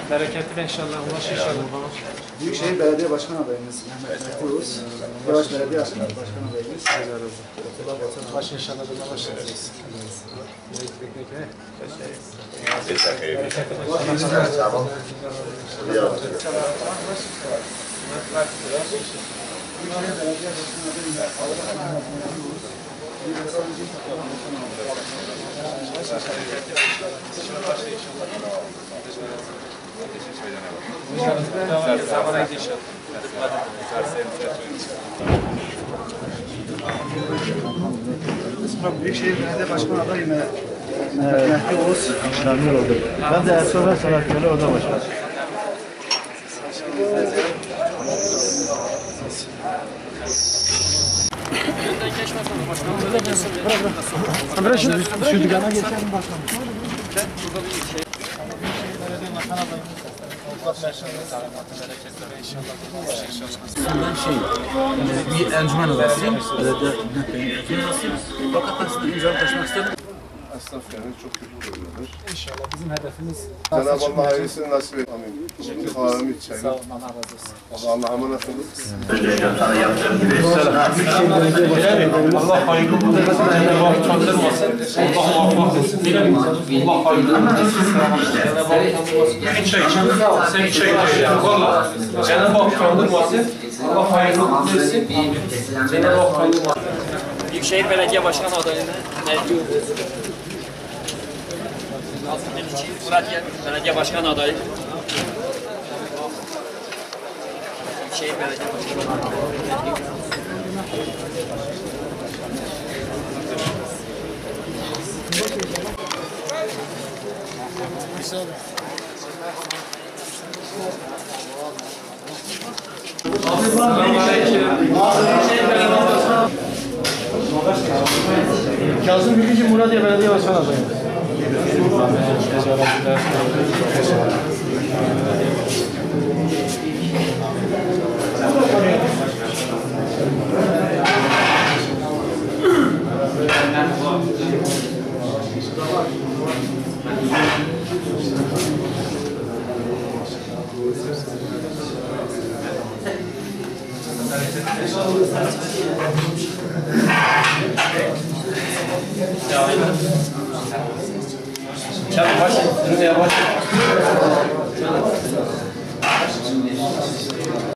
Bereketli inşallah. Ulaş inşallah. Büyükşehir Belediye Başkan adayımız Mehmet Mehdiyoğuz. Yavaş Belediye Başkan adayımız. Baş inşallah da başlayacağız. Büyükşehir Belediye Başkan adayı Mehmet Mehdiyoğuz. Memnun oldum. Ben de Ersoğan Sanatkarı orada başladım. Kamera şu dükkana geçelim bakalım. Ben bir encümen odasıyım. Fakat aslında imza taşımak istedim. Esnaf yani çok kötü görünüyor. İnşallah bizim hedefimiz Cenab-ı Allah hayırlısını nasip et. Amin. Şimdi haramı içelim. sağ olun, Allah razı olsun. Allah'a emanet olun. Allah hayırlı kılmasın, Cenab-ı Hak çözdürmesin, Allah muvaffak etsin. Allah hayırlı kılmasın. Bir çay için, sen çay içeceksin. Valla Cenab-ı Hak çözdürmesin, Allah hayırlı kılmasın. Cenab-ı Hak çözdürmesin. Büyükşehir Belediye Başkanı adayını Mehdiyoğuz. Murat Yer, Belediye Başkanı adayı. Büyükşehir Belediye Başkanı adayı. Kazım Bilgici Muradiye Belediye Başkan adayı. Yavaş, yavaş.